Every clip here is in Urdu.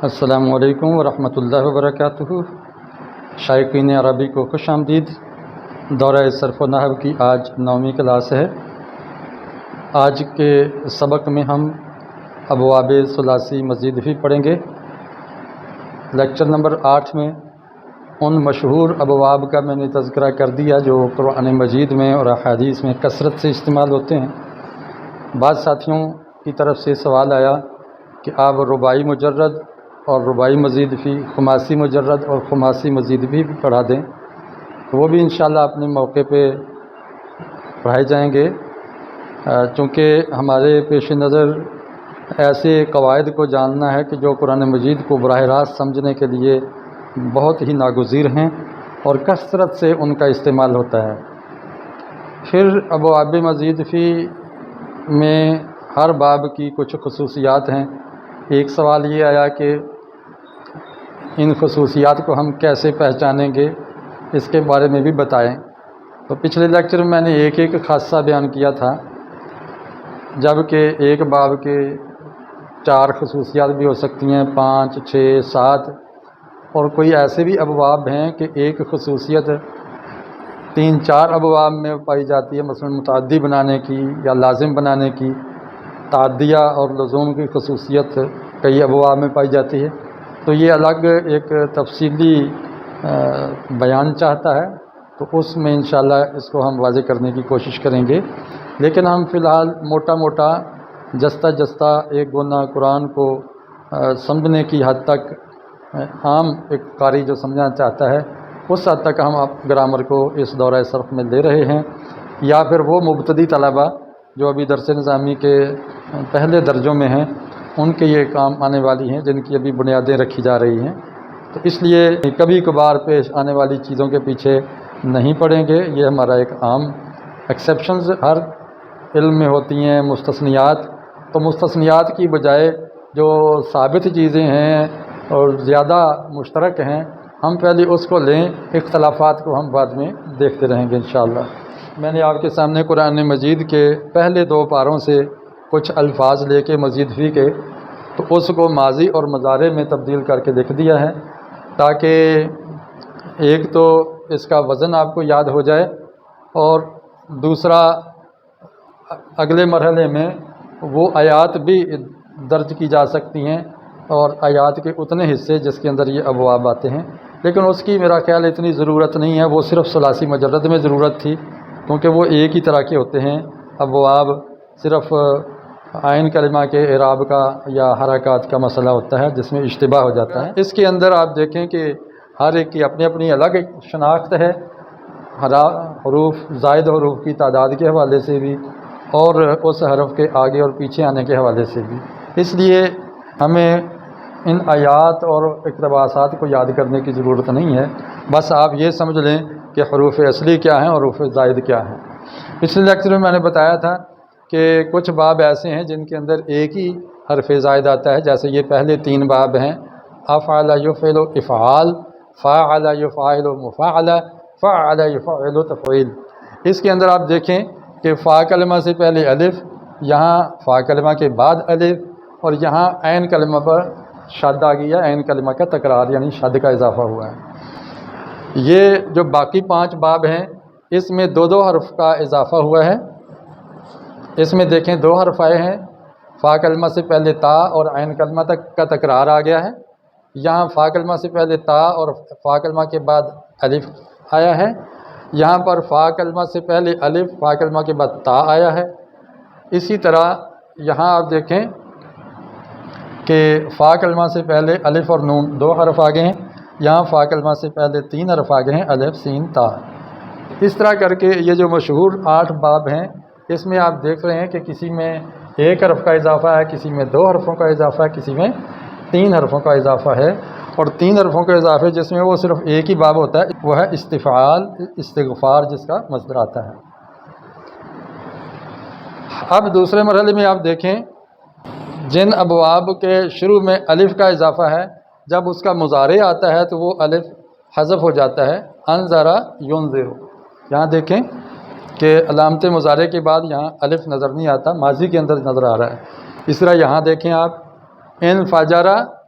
السلام علیکم ورحمۃ اللہ وبرکاتہ۔ شائقین عربی کو خوش آمدید۔ دورہ صرف و نحو کی آج 9ویں کلاس ہے۔ آج کے سبق میں ہم ابواب ثلاثی مزید بھی پڑھیں گے۔ لیکچر نمبر 8 میں ان مشہور ابواب کا میں نے تذکرہ کر دیا جو قرآن مجید میں اور احادیث میں کثرت سے استعمال ہوتے ہیں۔ بعض ساتھیوں کی طرف سے سوال آیا کہ آپ رباعی مجرد اور رباعی مزید بھی، خماسی مجرد اور خماسی مزید بھی پڑھا دیں، وہ بھی انشاءاللہ اپنے موقع پہ پڑھائے جائیں گے۔ چونکہ ہمارے پیش نظر ایسے قواعد کو جاننا ہے کہ جو قرآن مجید کو براہ راست سمجھنے کے لیے بہت ہی ناگزیر ہیں اور کثرت سے ان کا استعمال ہوتا ہے۔ پھر ابواب مزید فی میں ہر باب کی کچھ خصوصیات ہیں۔ ایک سوال یہ آیا کہ ان خصوصیات کو ہم کیسے پہچانیں گے، اس کے بارے میں بھی بتائیں۔ تو پچھلے لیکچر میں نے ایک خاصہ بیان کیا تھا، جبکہ ایک باب کے 4 خصوصیات بھی ہو سکتی ہیں، 5، 6، 7، اور کوئی ایسے بھی ابواب ہیں کہ ایک خصوصیت 3-4 ابواب میں پائی جاتی ہے، مثلا متعدی بنانے کی یا لازم بنانے کی۔ تعدیہ اور لزوم کی خصوصیت کئی ابواب میں پائی جاتی ہے، تو یہ الگ ایک تفصیلی بیان چاہتا ہے، تو اس میں انشاءاللہ اس کو ہم واضح کرنے کی کوشش کریں گے۔ لیکن ہم فی الحال موٹا موٹا جستہ جستہ ایک گونا قرآن کو سمجھنے کی حد تک، عام ایک قاری جو سمجھنا چاہتا ہے اس حد تک ہم گرامر کو اس دورہ صرف میں لے رہے ہیں، یا پھر وہ مبتدی طلبہ جو ابھی درس نظامی کے پہلے درجوں میں ہیں ان کے یہ کام آنے والی ہیں، جن کی ابھی بنیادیں رکھی جا رہی ہیں۔ تو اس لیے کبھی کبھار پیش آنے والی چیزوں کے پیچھے نہیں پڑیں گے، یہ ہمارا ایک عام ایکسیپشنز ہر علم میں ہوتی ہیں۔ مستثنیات، تو مستثنیات کی بجائے جو ثابت چیزیں ہیں اور زیادہ مشترک ہیں، ہم پہلے اس کو لیں، اختلافات کو ہم بعد میں دیکھتے رہیں گے انشاءاللہ۔ میں نے آپ کے سامنے قرآن مجید کے پہلے 2 پاروں سے کچھ الفاظ لے کے مزید بھی کے، تو اس کو ماضی اور مضارع میں تبدیل کر کے لکھ دیا ہے، تاکہ ایک تو اس کا وزن آپ کو یاد ہو جائے، اور دوسرا اگلے مرحلے میں وہ آیات بھی درج کی جا سکتی ہیں، اور آیات کے اتنے حصے جس کے اندر یہ ابواب آتے ہیں۔ لیکن اس کی میرا خیال اتنی ضرورت نہیں ہے، وہ صرف ثلاثی مجرد میں ضرورت تھی، کیونکہ وہ ایک ہی طرح کے ہوتے ہیں ابواب، صرف عین کلمہ کے اعراب کا یا حرکات کا مسئلہ ہوتا ہے جس میں اشتباہ ہو جاتا ہے۔ اس کے اندر آپ دیکھیں کہ ہر ایک کی اپنی اپنی الگ شناخت ہے، حروف، زائد حروف کی تعداد کے حوالے سے بھی، اور اس حرف کے آگے اور پیچھے آنے کے حوالے سے بھی۔ اس لیے ہمیں ان آیات اور اقتباسات کو یاد کرنے کی ضرورت نہیں ہے، بس آپ یہ سمجھ لیں کہ حروف اصلی کیا ہیں اور حروف زائد کیا ہیں۔ پچھلے لیکچر میں نے بتایا تھا کہ کچھ باب ایسے ہیں جن کے اندر ایک ہی حرف زائد آتا ہے، جیسے یہ پہلے 3 باب ہیں، افعل یفعل افعال، فاعل یفعل مفاعل، فعل یفعل تفعیل۔ اس کے اندر آپ دیکھیں کہ فا کلمہ سے پہلے الف، یہاں فا کلمہ کے بعد الف، اور یہاں عین کلمہ پر شد آ گیا، عین کلمہ کا تکرار یعنی شد کا اضافہ ہوا ہے۔ یہ جو باقی 5 باب ہیں اس میں 2 حرف کا اضافہ ہوا ہے۔ اس میں دیکھیں 2 حرف آئے ہیں، فا کلمہ سے پہلے تا اور عین کلمہ تک کا تکرار آ گیا ہے۔ یہاں فا کلمہ سے پہلے تا اور فا کلمہ کے بعد الف آیا ہے، یہاں پر فا کلمہ سے پہلے الف، فا کلمہ کے بعد تا آیا ہے۔ اسی طرح یہاں آپ دیکھیں کہ فا کلمہ سے پہلے الف اور نون 2 حرف آ گئے ہیں، یہاں فا کلمہ سے پہلے 3 حرف آ گئے ہیں، الف سین تا۔ اس طرح کر کے یہ جو مشہور 8 باب ہیں، اس میں آپ دیکھ رہے ہیں کہ کسی میں 1 حرف کا اضافہ ہے، کسی میں 2 حرفوں کا اضافہ ہے، کسی میں 3 حرفوں کا اضافہ ہے، اور 3 حرفوں کے اضافے جس میں وہ صرف ایک ہی باب ہوتا ہے وہ ہے استفعال، استغفار جس کا مصدر آتا ہے۔ اب دوسرے مرحلے میں آپ دیکھیں جن ابواب کے شروع میں الف کا اضافہ ہے، جب اس کا مضارع آتا ہے تو وہ الف حذف ہو جاتا ہے، انذر ینذر۔ یہاں دیکھیں کہ علامت مضارع کے بعد یہاں الف نظر نہیں آتا، ماضی کے اندر نظر آ رہا ہے۔ اس طرح یہاں دیکھیں آپ ان فجر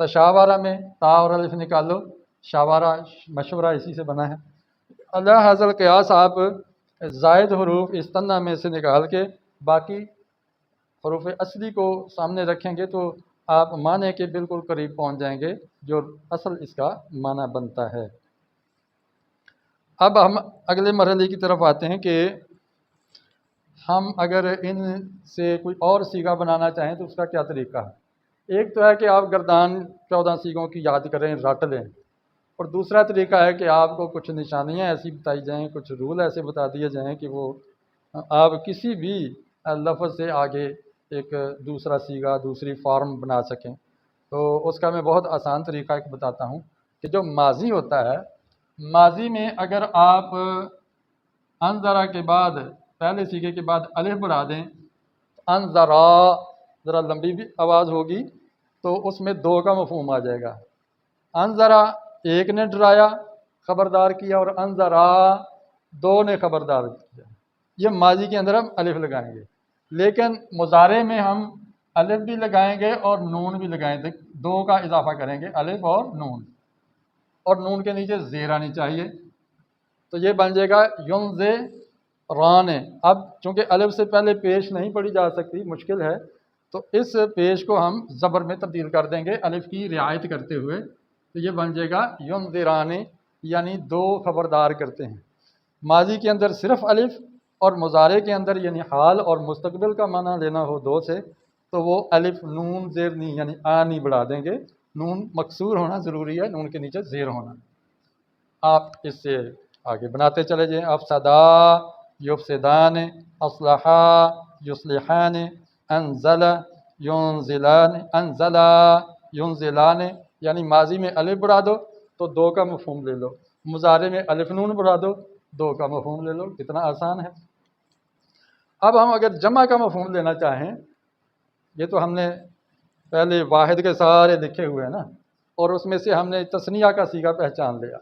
تشاورہ میں تا اور الف نکالو، شاورہ مشورہ اسی سے بنا ہے۔ اللہ حاصل قیاس آپ زائد حروف استثناء میں سے نکال کے باقی حروف اصلی کو سامنے رکھیں گے تو آپ معنی کے بالکل قریب پہنچ جائیں گے جو اصل اس کا معنی بنتا ہے۔ اب ہم اگلے مرحلے کی طرف آتے ہیں کہ ہم اگر ان سے کوئی اور سیگا بنانا چاہیں تو اس کا کیا طریقہ ہے۔ ایک تو ہے کہ آپ گردان 14 سیگوں کی یاد کریں، رٹ لیں، اور دوسرا طریقہ ہے کہ آپ کو کچھ نشانیاں ایسی بتائی جائیں، کچھ رول ایسے بتا دیے جائیں کہ وہ آپ کسی بھی لفظ سے آگے ایک دوسرا سیگا، دوسری فارم بنا سکیں۔ تو اس کا میں بہت آسان طریقہ ایک بتاتا ہوں کہ جو ماضی ہوتا ہے، ماضی میں اگر آپ انذرا کے بعد پہلے سیگے کے بعد الف بڑھا دیں، انذرا ذرا لمبی بھی آواز ہوگی تو اس میں دو کا مفہوم آ جائے گا۔ انذرا ایک نے ڈرایا، خبردار کیا، اور انذرا دو نے خبردار کیا۔ یہ ماضی کے اندر ہم الف لگائیں گے، لیکن مضارع میں ہم الف بھی لگائیں گے اور نون بھی لگائیں گے، دو کا اضافہ کریں گے، الف اور نون کے نیچے زیر آنی چاہیے، تو یہ بن جائے گا ینذران۔ اب چونکہ الف سے پہلے پیش نہیں پڑھی جا سکتی، مشکل ہے، تو اس پیش کو ہم زبر میں تبدیل کر دیں گے الف کی رعایت کرتے ہوئے، تو یہ بن جائے گا ینذران، یعنی دو خبردار کرتے ہیں۔ ماضی کے اندر صرف الف اور مضارع کے اندر یعنی حال اور مستقبل کا معنی لینا ہو دو سے تو وہ الف نون زیر نہیں یعنی آنی بڑھا دیں گے، نون مکسور ہونا ضروری ہے، نون کے نیچے زیر ہونا۔ آپ اس سے آگے بناتے چلے جائیں۔ افسدا یفسدان، اصلحا یصلحان، انزل ینزلان، انزلا ینزلان، یعنی ماضی میں الف بڑھا دو تو دو کا مفہوم لے لو، مضارع میں الف نون بڑھا دو دو کا مفہوم لے لو، کتنا آسان ہے۔ اب ہم اگر جمع کا مفہوم لینا چاہیں، یہ تو ہم نے پہلے واحد کے سارے لکھے ہوئے ہیں نا، اور اس میں سے ہم نے تثنیہ کا سیگا پہچان لیا،